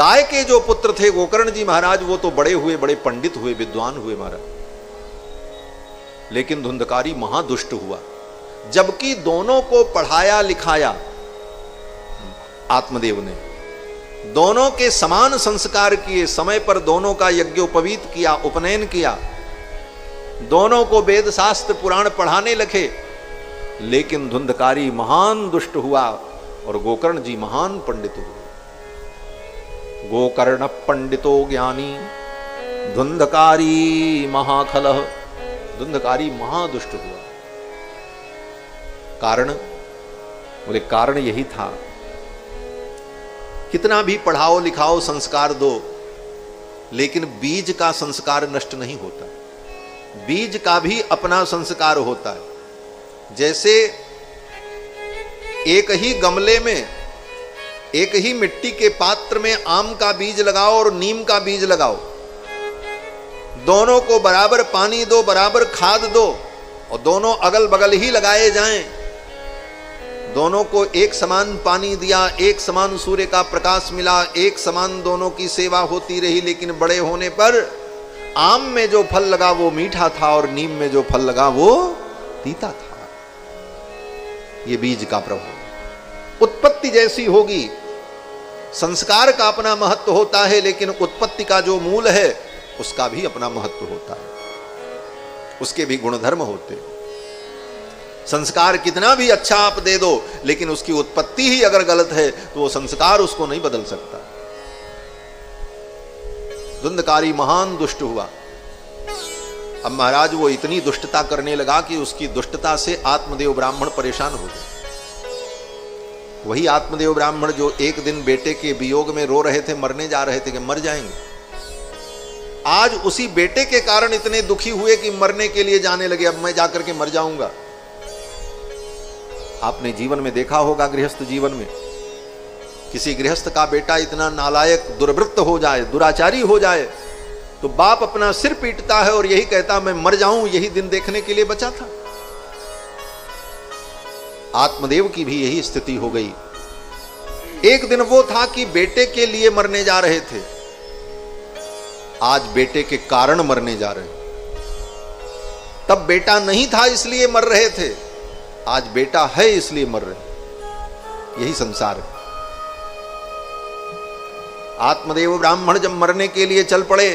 गाय के जो पुत्र थे गोकर्ण जी महाराज, वो तो बड़े हुए, बड़े पंडित हुए, विद्वान हुए महाराज, लेकिन धुंधकारी महादुष्ट हुआ। जबकि दोनों को पढ़ाया लिखाया आत्मदेव ने, दोनों के समान संस्कार किए, समय पर दोनों का यज्ञोपवीत किया, उपनयन किया, दोनों को वेद शास्त्र पुराण पढ़ाने लगे, लेकिन धुंधकारी महान दुष्ट हुआ और गोकर्ण जी महान पंडित हुए। गोकर्ण पंडितो ज्ञानी धुंधकारी महाखलः, धुंधकारी महादुष्ट हुआ। कारण, बोले कारण यही था, कितना भी पढ़ाओ लिखाओ संस्कार दो, लेकिन बीज का संस्कार नष्ट नहीं होता, बीज का भी अपना संस्कार होता है। जैसे एक ही गमले में, एक ही मिट्टी के पात्र में आम का बीज लगाओ और नीम का बीज लगाओ, दोनों को बराबर पानी दो, बराबर खाद दो, और दोनों अगल बगल ही लगाए जाएं, दोनों को एक समान पानी दिया, एक समान सूर्य का प्रकाश मिला, एक समान दोनों की सेवा होती रही, लेकिन बड़े होने पर आम में जो फल लगा वो मीठा था और नीम में जो फल लगा वो तीता था। ये बीज का प्रभाव। उत्पत्ति जैसी होगी, संस्कार का अपना महत्व होता है, लेकिन उत्पत्ति का जो मूल है उसका भी अपना महत्व होता है, उसके भी गुणधर्म होते हैं। संस्कार कितना भी अच्छा आप दे दो, लेकिन उसकी उत्पत्ति ही अगर गलत है तो वो संस्कार उसको नहीं बदल सकता। धुंधकारी महान दुष्ट हुआ। अब महाराज वो इतनी दुष्टता करने लगा कि उसकी दुष्टता से आत्मदेव ब्राह्मण परेशान हो गए। वही आत्मदेव ब्राह्मण जो एक दिन बेटे के वियोग में रो रहे थे, मरने जा रहे थे कि मर जाएंगे, आज उसी बेटे के कारण इतने दुखी हुए कि मरने के लिए जाने लगे, अब मैं जाकर के मर जाऊंगा। आपने जीवन में देखा होगा, गृहस्थ जीवन में किसी गृहस्थ का बेटा इतना नालायक दुर्वृत्त हो जाए, दुराचारी हो जाए, तो बाप अपना सिर पीटता है और यही कहता मैं मर जाऊं, यही दिन देखने के लिए बचा था। आत्मदेव की भी यही स्थिति हो गई। एक दिन वो था कि बेटे के लिए मरने जा रहे थे, आज बेटे के कारण मरने जा रहे। तब बेटा नहीं था इसलिए मर रहे थे, आज बेटा है इसलिए मर रहे। यही संसार है। आत्मदेव ब्राह्मण जब मरने के लिए चल पड़े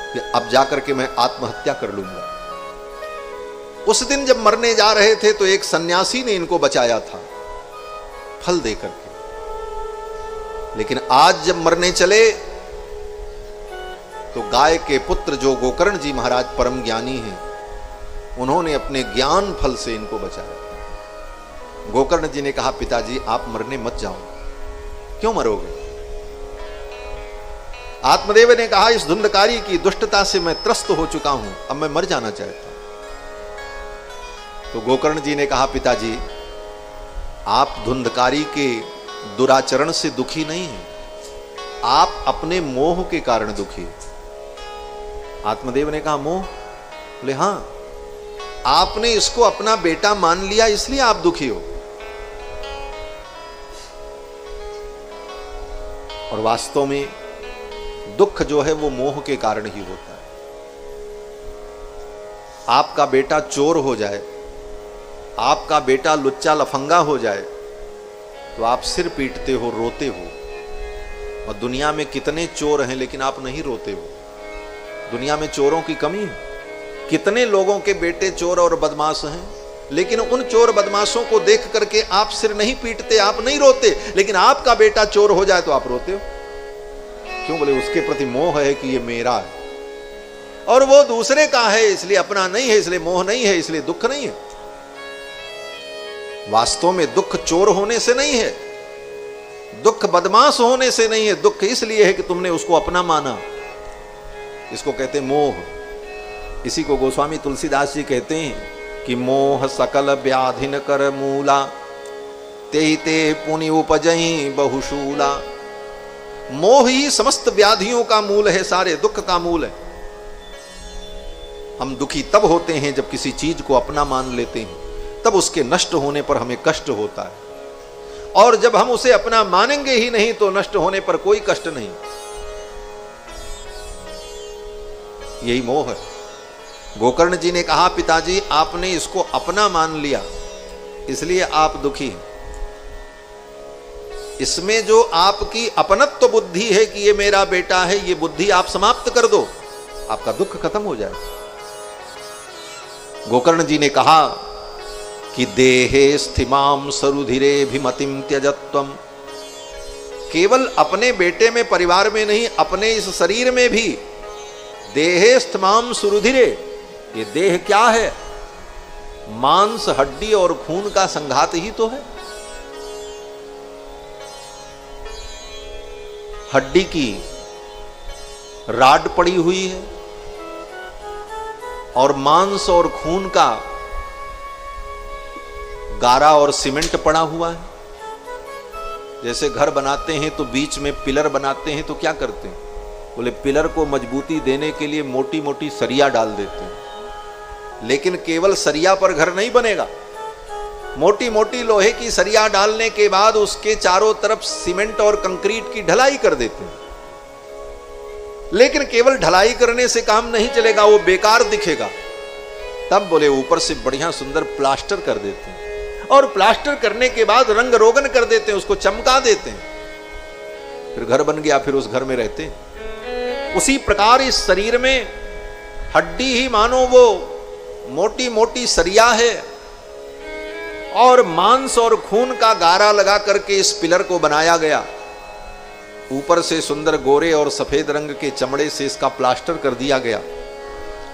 कि अब जाकर के मैं आत्महत्या कर लूंगा। उस दिन जब मरने जा रहे थे तो एक सन्यासी ने इनको बचाया था फल देकर के, लेकिन आज जब मरने चले तो गाय के पुत्र जो गोकर्ण जी महाराज परम ज्ञानी हैं, उन्होंने अपने ज्ञान फल से इनको बचाया। गोकर्ण जी ने कहा पिताजी आप मरने मत जाओ। क्यों मरोगे? आत्मदेव ने कहा इस धुंधकारी की दुष्टता से मैं त्रस्त हो चुका हूं, अब मैं मर जाना चाहता हूं। तो गोकर्ण जी ने कहा पिताजी आप धुंधकारी के दुराचरण से दुखी नहीं हैं, आप अपने मोह के कारण दुखी। आत्मदेव ने कहा मोह? बोले हां, आपने इसको अपना बेटा मान लिया इसलिए आप दुखी हो। और वास्तव में दुख जो है वो मोह के कारण ही होता है। आपका बेटा चोर हो जाए, आपका बेटा लुच्चा लफंगा हो जाए तो आप सिर पीटते हो, रोते हो। और दुनिया में कितने चोर हैं लेकिन आप नहीं रोते हो। दुनिया में चोरों की कमी है। कितने लोगों के बेटे चोर और बदमाश हैं, लेकिन उन चोर बदमाशों को देख करके आप सिर नहीं पीटते, आप नहीं रोते, लेकिन आपका बेटा चोर हो जाए तो आप रोते हो। क्यों? बोले उसके प्रति मोह है कि ये मेरा है, और वो दूसरे का है इसलिए अपना नहीं है, इसलिए मोह नहीं है, इसलिए दुख नहीं है। वास्तव में दुख चोर होने से नहीं है, दुख बदमाश होने से नहीं है, दुख इसलिए है कि तुमने उसको अपना माना। इसको कहते मोह। इसी को गोस्वामी तुलसीदास जी कहते हैं कि मोह सकल व्याधिन कर मूला, ते ते पुनि उपजई बहुशूला। मोह ही समस्त व्याधियों का मूल है, सारे दुख का मूल है। हम दुखी तब होते हैं जब किसी चीज को अपना मान लेते हैं, तब उसके नष्ट होने पर हमें कष्ट होता है। और जब हम उसे अपना मानेंगे ही नहीं तो नष्ट होने पर कोई कष्ट नहीं। यही मोह है। गोकर्ण जी ने कहा, पिताजी आपने इसको अपना मान लिया इसलिए आप दुखी हैं। इसमें जो आपकी अपनत्व बुद्धि है कि ये मेरा बेटा है, ये बुद्धि आप समाप्त कर दो, आपका दुख खत्म हो जाए। गोकर्ण जी ने कहा कि देहे स्थिमाम सरुधिरे भिमतिम त्यजत्वम, केवल अपने बेटे में, परिवार में नहीं, अपने इस शरीर में भी देहे स्थिमाम सुरुधिरे, ये देह क्या है? मांस, हड्डी और खून का संघात ही तो है। हड्डी की राड पड़ी हुई है और मांस और खून का गारा और सीमेंट पड़ा हुआ है। जैसे घर बनाते हैं तो बीच में पिलर बनाते हैं तो क्या करते हैं? बोले पिलर को मजबूती देने के लिए मोटी मोटी सरिया डाल देते हैं। लेकिन केवल सरिया पर घर नहीं बनेगा, मोटी मोटी लोहे की सरिया डालने के बाद उसके चारों तरफ सीमेंट और कंक्रीट की ढलाई कर देते हैं। लेकिन केवल ढलाई करने से काम नहीं चलेगा, वो बेकार दिखेगा। तब बोले ऊपर से बढ़िया सुंदर प्लास्टर कर देते हैं और प्लास्टर करने के बाद रंग रोगन कर देते हैं, उसको चमका देते हैं, फिर घर बन गया, फिर उस घर में रहते हैं। उसी प्रकार इस शरीर में हड्डी ही मानो वो मोटी मोटी सरिया है और मांस और खून का गारा लगा करके इस पिलर को बनाया गया। ऊपर से सुंदर गोरे और सफेद रंग के चमड़े से इसका प्लास्टर कर दिया गया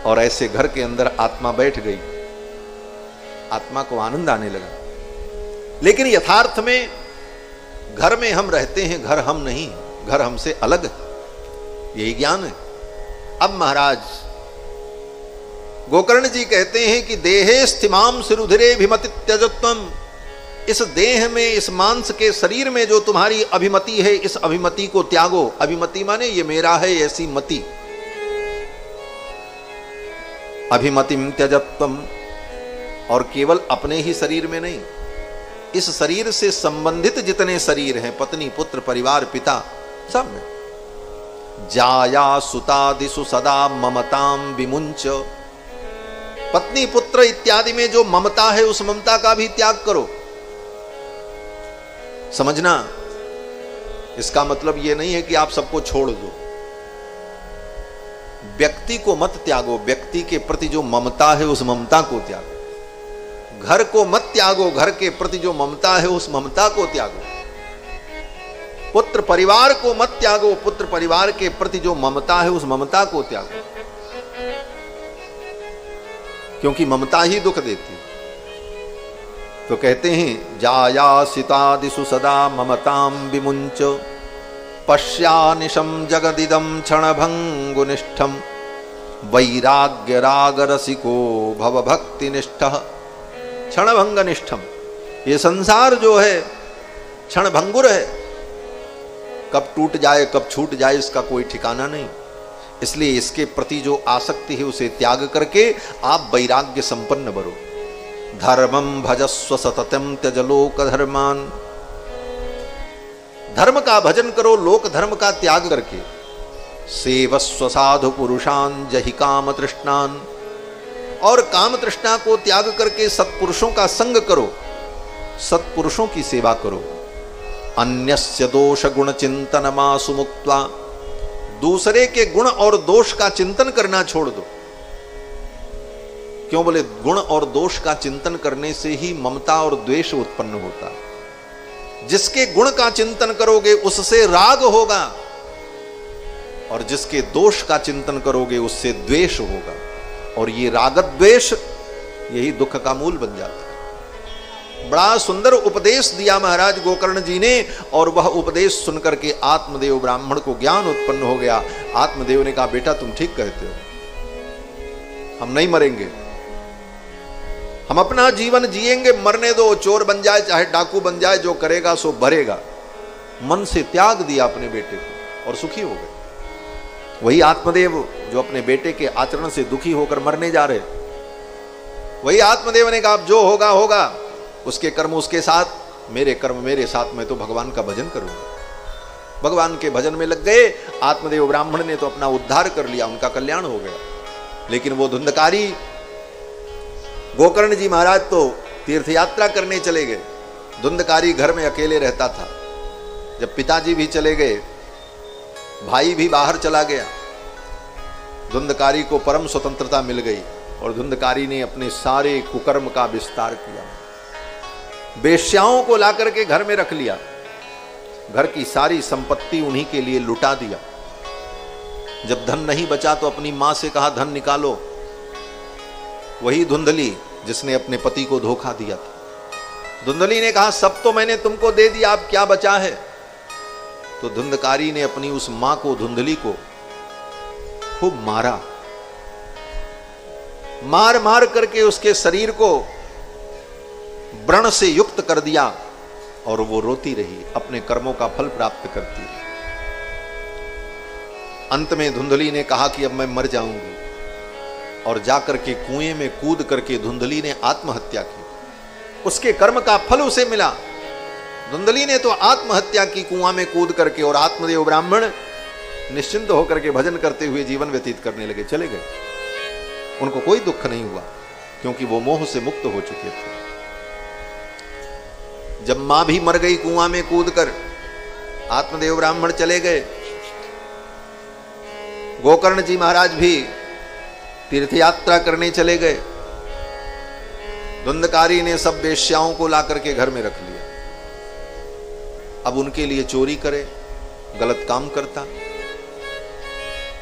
और ऐसे घर के अंदर आत्मा बैठ गई। आत्मा को आनंद आने लगा। लेकिन यथार्थ में घर में हम रहते हैं, घर हम नहीं, घर हमसे अलग है, यही ज्ञान है। अब महाराज गोकर्ण जी कहते हैं कि देहे स्थिमाम सिरुधिरे भिमति त्यजत्वम, इस देह में, इस मांस के शरीर में जो तुम्हारी अभिमति है, इस अभिमति को त्यागो। अभिमति माने ये मेरा है ऐसी मति। अभिमतिम त्यजत्वम, और केवल अपने ही शरीर में नहीं, इस शरीर से संबंधित जितने शरीर हैं, पत्नी पुत्र परिवार पिता, सब में जाया सुतादिषु सदा ममताम विमुंच, पत्नी पुत्र इत्यादि में जो ममता है उस ममता का भी त्याग करो। समझना, इसका मतलब यह नहीं है कि आप सबको छोड़ दो। व्यक्ति को मत त्यागो, व्यक्ति के प्रति जो ममता है उस ममता को त्यागो। घर को मत त्यागो, घर के प्रति जो ममता है उस ममता को त्यागो। पुत्र परिवार को मत त्यागो, पुत्र परिवार के प्रति जो ममता है उस ममता को त्यागो, क्योंकि ममता ही दुख देती है। तो कहते हैं जायासितादिषु सदा ममतां विमुंच, पश्यानिशं जगदिदं क्षणभंगुनिष्ठं, वैराग्य राग रसिको भव भक्तिनिष्ठः। क्षणभंगनिष्ठम, ये संसार जो है क्षणभंगुर है, कब टूट जाए कब छूट जाए इसका कोई ठिकाना नहीं। इसलिए इसके प्रति जो आसक्ति है उसे त्याग करके आप वैराग्य संपन्न बनो। धर्मं भजस्व सततम त्यज लोक धर्मान, धर्म का भजन करो लोक धर्म का त्याग करके। सेवस्व साधु पुरुषान जहि काम तृष्णान, और काम तृष्णा को त्याग करके सत्पुरुषों का संग करो, सत्पुरुषों की सेवा करो। अन्यस्य दोष गुण चिंतन मासु मुक्त्वा, दूसरे के गुण और दोष का चिंतन करना छोड़ दो। क्यों? बोले गुण और दोष का चिंतन करने से ही ममता और द्वेष उत्पन्न होता है। जिसके गुण का चिंतन करोगे उससे राग होगा, और जिसके दोष का चिंतन करोगे उससे द्वेष होगा, और ये राग द्वेष यही दुख का मूल बन जाता है। बड़ा सुंदर उपदेश दिया महाराज गोकर्ण जी ने, और वह उपदेश सुनकर के आत्मदेव ब्राह्मण को ज्ञान उत्पन्न हो गया। आत्मदेव ने कहा, बेटा तुम ठीक कहते हो, हम नहीं मरेंगे, हम अपना जीवन जिएंगे, मरने दो, चोर बन जाए चाहे डाकू बन जाए, जो करेगा सो भरेगा। मन से त्याग दिया अपने बेटे को और सुखी हो गए। वही आत्मदेव जो अपने बेटे के आचरण से दुखी होकर मरने जा रहे, वही आत्मदेव ने कहा, अब जो होगा होगा, उसके कर्म उसके साथ, मेरे कर्म मेरे साथ, मैं तो भगवान का भजन करूंगा। भगवान के भजन में लग गए। आत्मदेव ब्राह्मण ने तो अपना उद्धार कर लिया, उनका कल्याण हो गया। लेकिन वो धुंधकारी गोकर्ण जी महाराज तो तीर्थ यात्रा करने चले गए। धुंधकारी घर में अकेले रहता था। जब पिताजी भी चले गए, भाई भी बाहर चला गया, धुंधकारी को परम स्वतंत्रता मिल गई और धुंधकारी ने अपने सारे कुकर्म का विस्तार किया। वेश्याओं को ला करके घर में रख लिया, घर की सारी संपत्ति उन्हीं के लिए लुटा दिया। जब धन नहीं बचा तो अपनी मां से कहा धन निकालो। वही धुंधली जिसने अपने पति को धोखा दिया था। धुंधली ने कहा सब तो मैंने तुमको दे दिया, अब क्या बचा है? तो धुंधकारी ने अपनी उस मां को, धुंधली को खूब मारा। मार मार करके उसके शरीर को व्रण से युक्त कर दिया और वो रोती रही, अपने कर्मों का फल प्राप्त करती रही। अंत में धुंधली ने कहा कि अब मैं मर जाऊंगी, और जाकर के कुएं में कूद करके धुंधली ने आत्महत्या की। उसके कर्म का फल उसे मिला। धुंधली ने तो आत्महत्या की कुआं में कूद करके, और आत्मदेव ब्राह्मण निश्चिंत होकर के भजन करते हुए जीवन व्यतीत करने लगे, चले गए। उनको कोई दुख नहीं हुआ क्योंकि वो मोह से मुक्त हो चुके थे। जब मां भी मर गई कुआं में कूदकर, आत्मदेव ब्राह्मण चले गए। गोकर्ण जी महाराज भी तीर्थ यात्रा करने चले गए। धुंधकारी ने सब वेश्याओं को ला करके घर में रख लिया। अब उनके लिए चोरी करे, गलत काम करता,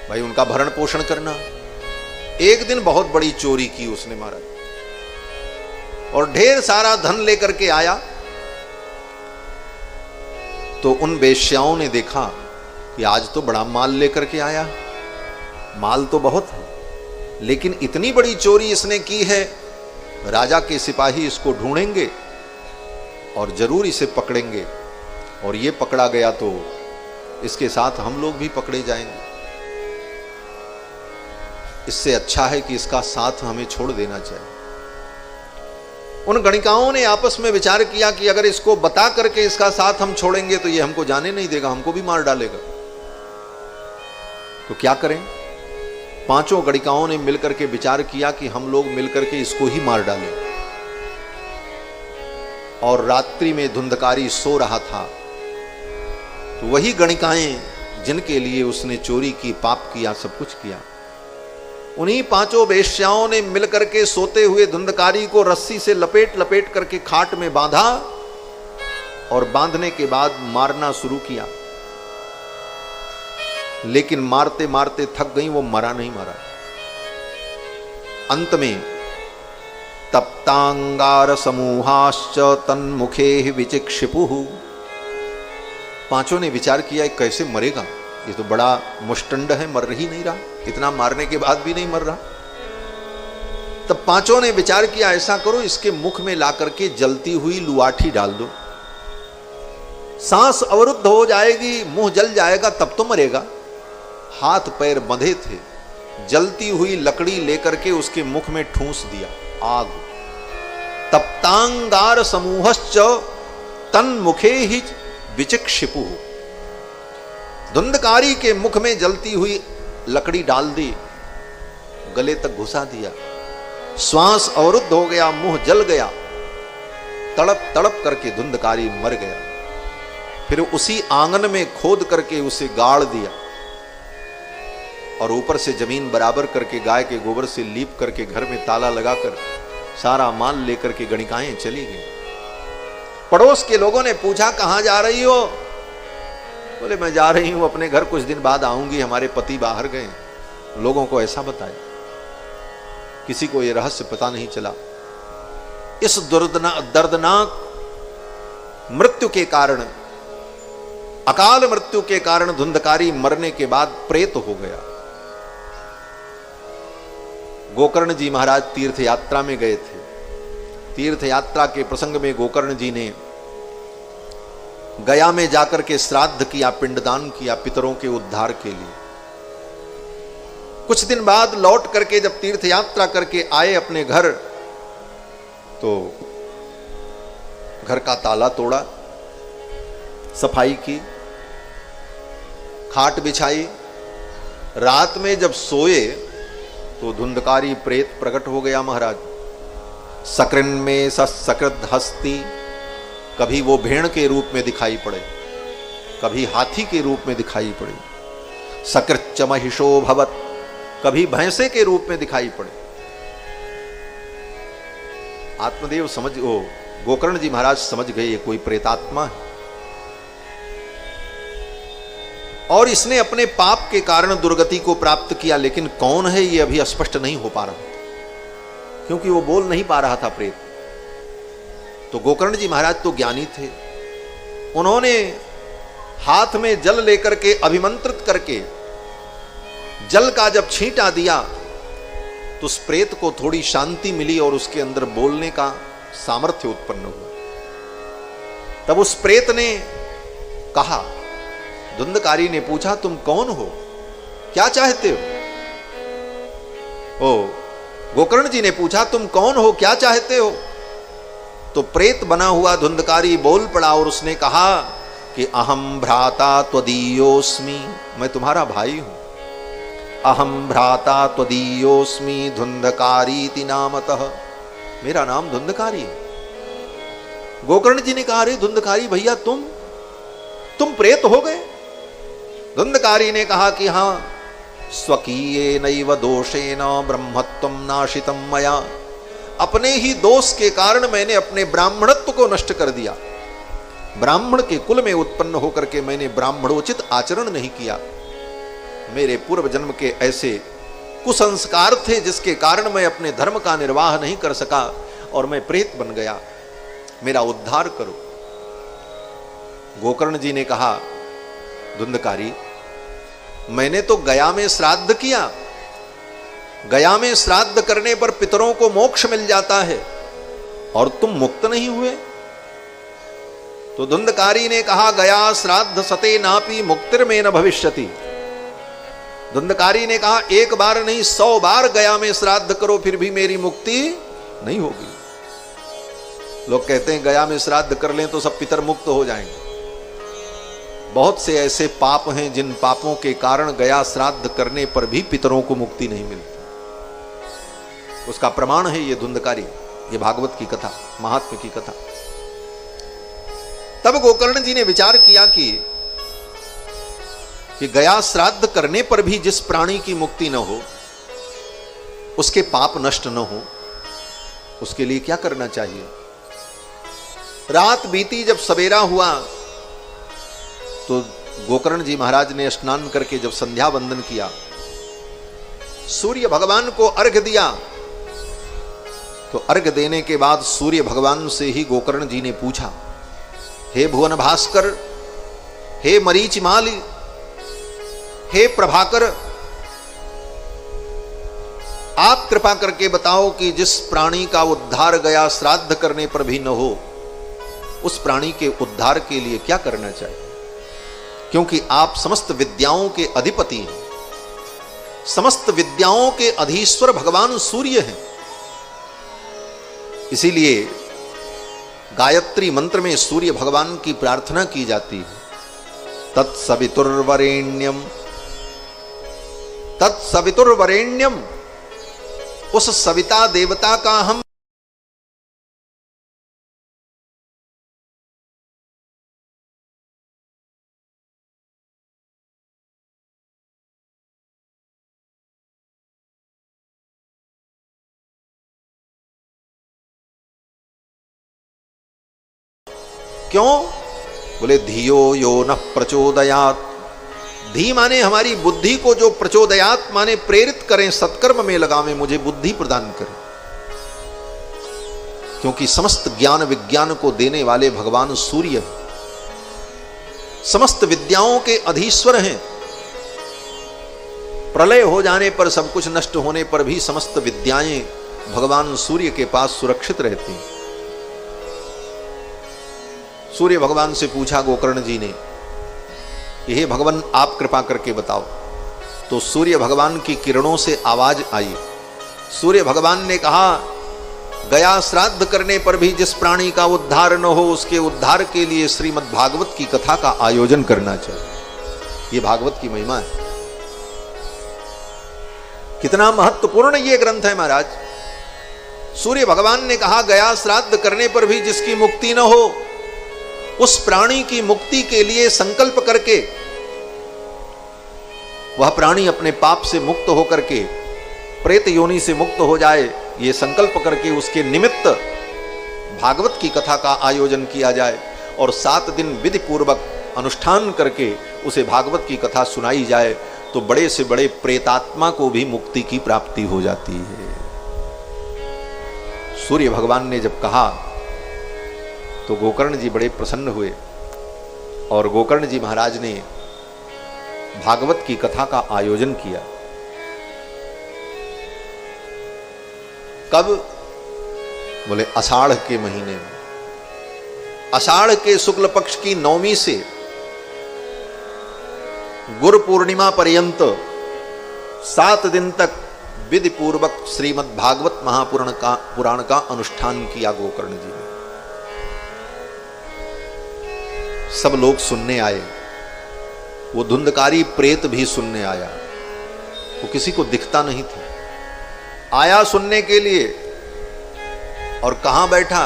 भाई उनका भरण पोषण करना। एक दिन बहुत बड़ी चोरी की उसने महाराज, और ढेर सारा धन लेकर के आया। तो उन वेश्याओं ने देखा कि आज तो बड़ा माल लेकर के आया, माल तो बहुत है, लेकिन इतनी बड़ी चोरी इसने की है, राजा के सिपाही इसको ढूंढेंगे और जरूर इसे पकड़ेंगे, और ये पकड़ा गया तो इसके साथ हम लोग भी पकड़े जाएंगे। इससे अच्छा है कि इसका साथ हमें छोड़ देना चाहिए। उन गणिकाओं ने आपस में विचार किया कि अगर इसको बता करके इसका साथ हम छोड़ेंगे तो ये हमको जाने नहीं देगा, हमको भी मार डालेगा। तो क्या करें? पांचों गणिकाओं ने मिलकर के विचार किया कि हम लोग मिलकर के इसको ही मार डालें। और रात्रि में धुंधकारी सो रहा था, तो वही गणिकाएं जिनके लिए उसने चोरी की, पाप किया, सब कुछ किया, उन्हीं पांचों वेश्याओं ने मिलकर के सोते हुए धुंधकारी को रस्सी से लपेट लपेट करके खाट में बांधा, और बांधने के बाद मारना शुरू किया। लेकिन मारते मारते थक गई, वो मरा नहीं मारा। अंत में तप्तांगार समूहाश्च तन्मुखे विचिक्षिपुः, पांचों ने विचार किया कैसे मरेगा, ये तो बड़ा मुष्टंड है, मर ही नहीं रहा, इतना मारने के बाद भी नहीं मर रहा। तब पांचों ने विचार किया ऐसा करो, इसके मुख में ला करके जलती हुई लुआठी डाल दो, सांस अवरुद्ध हो जाएगी, मुंह जल जाएगा, तब तो मरेगा। हाथ पैर बंधे थे, जलती हुई लकड़ी लेकर के उसके मुख में ठूंस दिया, आग। तप्तांगार समूहश्च तन्मुखे ही विचिक्षिपुः, धुंधकारी के मुख में जलती हुई लकड़ी डाल दी, गले तक घुसा दिया, श्वास अवरुद्ध हो गया, मुंह जल गया, तड़प तड़प करके धुंधकारी मर गया। फिर उसी आंगन में खोद करके उसे गाड़ दिया, और ऊपर से जमीन बराबर करके गाय के गोबर से लीप करके घर में ताला लगाकर सारा माल लेकर के गणिकाएं चली गई। पड़ोस के लोगों ने पूछा कहां जा रही हो? बोले मैं जा रही हूं अपने घर, कुछ दिन बाद आऊंगी, हमारे पति बाहर गए। लोगों को ऐसा बताया, किसी को यह रहस्य पता नहीं चला। इस दर्दनाक मृत्यु के कारण, अकाल मृत्यु के कारण धुंधकारी मरने के बाद प्रेत हो गया। गोकर्ण जी महाराज तीर्थ यात्रा में गए थे। तीर्थ यात्रा के प्रसंग में गोकर्ण जी ने गया में जाकर के श्राद्ध किया, पिंडदान किया पितरों के उद्धार के लिए। कुछ दिन बाद लौट करके जब तीर्थ यात्रा करके आए अपने घर, तो घर का ताला तोड़ा, सफाई की, खाट बिछाई। रात में जब सोए तो धुंधकारी प्रेत प्रकट हो गया महाराज। सकृन में सकृत हस्ती, कभी वो भेड़ के रूप में दिखाई पड़े, कभी हाथी के रूप में दिखाई पड़े। सकृत महिषो भवत, कभी भैंसे के रूप में दिखाई पड़े। आत्मदेव समझ, ओ गोकर्ण जी महाराज समझ गए ये कोई प्रेतात्मा है, और इसने अपने पाप के कारण दुर्गति को प्राप्त किया। लेकिन कौन है ये अभी स्पष्ट नहीं हो पा रहा, क्योंकि वो बोल नहीं पा रहा था प्रेत। तो गोकर्ण जी महाराज तो ज्ञानी थे, उन्होंने हाथ में जल लेकर के अभिमंत्रित करके जल का जब छींटा दिया तो उस प्रेत को थोड़ी शांति मिली और उसके अंदर बोलने का सामर्थ्य उत्पन्न हुआ। तब उस प्रेत ने कहा, धुंधकारी ने पूछा, तुम कौन हो, क्या चाहते हो? ओ गोकर्ण जी ने पूछा, तुम कौन हो, क्या चाहते हो? तो प्रेत बना हुआ धुंधकारी बोल पड़ा और उसने कहा कि अहम भ्राता त्वदीयोस्मि, मैं तुम्हारा भाई हूं। अहम भ्राता त्वदीयोस्मि धुंधकारीति नामतः, मेरा नाम धुंधकारी है। गोकर्ण जी ने कहा, अरे धुंधकारी भैया तुम प्रेत हो गए? धुंधकारी ने कहा कि हां, स्वकीये नैव दोषेन ब्रह्मत्वं नाशितं मया, अपने ही दोष के कारण मैंने अपने ब्राह्मणत्व को नष्ट कर दिया। ब्राह्मण के कुल में उत्पन्न होकर के मैंने ब्राह्मणोचित आचरण नहीं किया। मेरे पूर्व जन्म के ऐसे कुसंस्कार थे जिसके कारण मैं अपने धर्म का निर्वाह नहीं कर सका और मैं प्रेत बन गया, मेरा उद्धार करो। गोकर्ण जी ने कहा, धुंधकारी मैंने तो गया में श्राद्ध किया, गया में श्राद्ध करने पर पितरों को मोक्ष मिल जाता है और तुम मुक्त नहीं हुए। तो धुंधकारी ने कहा, गया श्राद्ध सते नापि मुक्तिर्मे न भविष्यति। धुंधकारी ने कहा, एक बार नहीं 100 बार गया में श्राद्ध करो फिर भी मेरी मुक्ति नहीं होगी। लोग कहते हैं गया में श्राद्ध कर लें तो सब पितर मुक्त हो जाएंगे। बहुत से ऐसे पाप हैं जिन पापों के कारण गया श्राद्ध करने पर भी पितरों को मुक्ति नहीं मिलती। उसका प्रमाण है ये धुंधकारी, ये भागवत की कथा, महात्म्य की कथा। तब गोकर्ण जी ने विचार किया कि गया श्राद्ध करने पर भी जिस प्राणी की मुक्ति न हो, उसके पाप नष्ट न हो, उसके लिए क्या करना चाहिए। रात बीती, जब सवेरा हुआ तो गोकर्ण जी महाराज ने स्नान करके जब संध्या वंदन किया, सूर्य भगवान को अर्घ्य दिया। तो अर्घ्य देने के बाद सूर्य भगवान से ही गोकर्ण जी ने पूछा, हे भुवन भास्कर, हे मरीचिमाली, हे प्रभाकर, आप कृपा करके बताओ कि जिस प्राणी का उद्धार गया श्राद्ध करने पर भी न हो, उस प्राणी के उद्धार के लिए क्या करना चाहिए। क्योंकि आप समस्त विद्याओं के अधिपति हैं, समस्त विद्याओं के अधीश्वर भगवान सूर्य हैं। इसीलिए गायत्री मंत्र में सूर्य भगवान की प्रार्थना की जाती है, तत्सवितुर्वरेण्यम, तत्सवितुर्वरेण्यम। उस सविता देवता का हम क्यों? बोले धियो यो न प्रचोदयात। धी माने हमारी बुद्धि को जो प्रचोदयात माने प्रेरित करें, सत्कर्म में लगावें, मुझे बुद्धि प्रदान करें। क्योंकि समस्त ज्ञान विज्ञान को देने वाले भगवान सूर्य हैं, समस्त विद्याओं के अधीश्वर हैं। प्रलय हो जाने पर, सब कुछ नष्ट होने पर भी समस्त विद्याएं भगवान सूर्य के पास सुरक्षित रहती हैं। सूर्य भगवान से पूछा गोकर्ण जी ने, हे भगवान आप कृपा करके बताओ। तो सूर्य भगवान की किरणों से आवाज आई। सूर्य भगवान ने कहा, गया श्राद्ध करने पर भी जिस प्राणी का उद्धार न हो, उसके उद्धार के लिए श्रीमद् भागवत की कथा का आयोजन करना चाहिए। ये भागवत की महिमा है। कितना महत्वपूर्ण ये ग्रंथ है महाराज। सूर्य भगवान ने कहा गया श्राद्ध करने पर भी जिसकी मुक्ति न हो, उस प्राणी की मुक्ति के लिए संकल्प करके वह प्राणी अपने पाप से मुक्त होकर के प्रेत योनि से मुक्त हो जाए, ये संकल्प करके उसके निमित्त भागवत की कथा का आयोजन किया जाए और 7 दिन विधि पूर्वक अनुष्ठान करके उसे भागवत की कथा सुनाई जाए, तो बड़े से बड़े प्रेतात्मा को भी मुक्ति की प्राप्ति हो जाती है। सूर्य भगवान ने जब कहा तो गोकर्ण जी बड़े प्रसन्न हुए और गोकर्ण जी महाराज ने भागवत की कथा का आयोजन किया। कब? बोले आषाढ़ के महीने में, आषाढ़ के शुक्ल पक्ष की 9वीं से गुरु पूर्णिमा पर्यंत 7 दिन तक विधि पूर्वक श्रीमद् भागवत महापुराण का अनुष्ठान किया गोकर्ण जी ने। सब लोग सुनने आए, वो धुंधकारी प्रेत भी सुनने आया। वो किसी को दिखता नहीं था, आया सुनने के लिए। और कहां बैठा?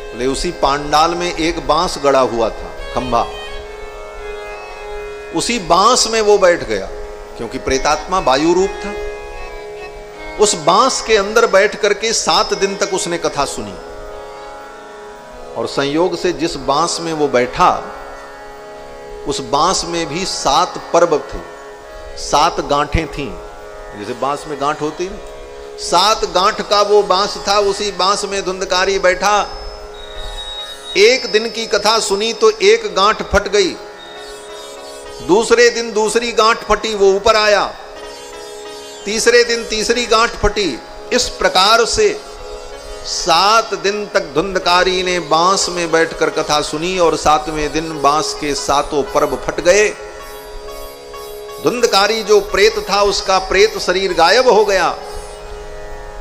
बोले उसी पांडाल में एक बांस गड़ा हुआ था, खंभा, उसी बांस में वो बैठ गया, क्योंकि प्रेतात्मा वायु रूप था। उस बांस के अंदर बैठ करके 7 दिन तक उसने कथा सुनी। और संयोग से जिस बांस में वो बैठा, उस बांस में भी 7 पर्व थे, 7 गांठें थीं। जैसे बांस में गांठ होती है, 7 गांठ का वो बांस था। उसी बांस में धुंधकारी बैठा। एक दिन की कथा सुनी तो एक गांठ फट गई, दूसरे दिन दूसरी गांठ फटी, वो ऊपर आया, तीसरे दिन तीसरी गांठ फटी। इस प्रकार से 7 दिन तक धुंधकारी ने बांस में बैठकर कथा सुनी और 7वें दिन बांस के 7 पर्व फट गए। धुंधकारी जो प्रेत था, उसका प्रेत शरीर गायब हो गया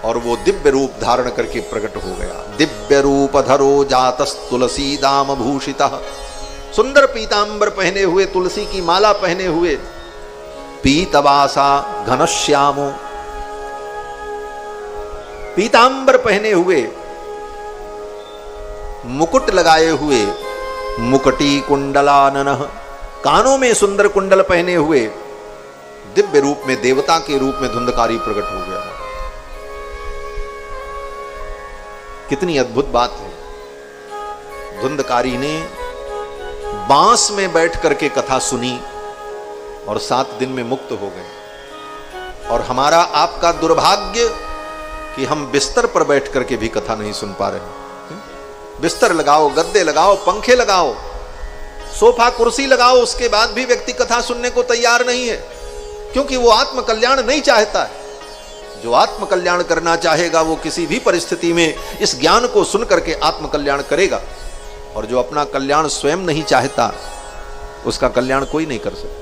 और वो दिव्य रूप धारण करके प्रकट हो गया। दिव्य रूप धरो जातस तुलसी दाम भूषितः, सुंदर पीतांबर पहने हुए, तुलसी की माला पहने हुए, पीतवासा घनश्यामो, पीतांबर पहने हुए, मुकुट लगाए हुए, मुकुटी कुंडलाननः, कानों में सुंदर कुंडल पहने हुए, दिव्य रूप में, देवता के रूप में धुंधकारी प्रकट हो गया। कितनी अद्भुत बात है। धुंधकारी ने बांस में बैठ करके कथा सुनी और 7 दिन में मुक्त हो गए। और हमारा आपका दुर्भाग्य कि हम बिस्तर पर बैठ करके भी कथा नहीं सुन पा रहे। बिस्तर लगाओ, गद्दे लगाओ, पंखे लगाओ, सोफा कुर्सी लगाओ, उसके बाद भी व्यक्ति कथा सुनने को तैयार नहीं है, क्योंकि वो आत्म कल्याण नहीं चाहता है। जो आत्म कल्याण करना चाहेगा वो किसी भी परिस्थिति में इस ज्ञान को सुन करके आत्म कल्याण करेगा। और जो अपना कल्याण स्वयं नहीं चाहता, उसका कल्याण कोई नहीं कर सकता।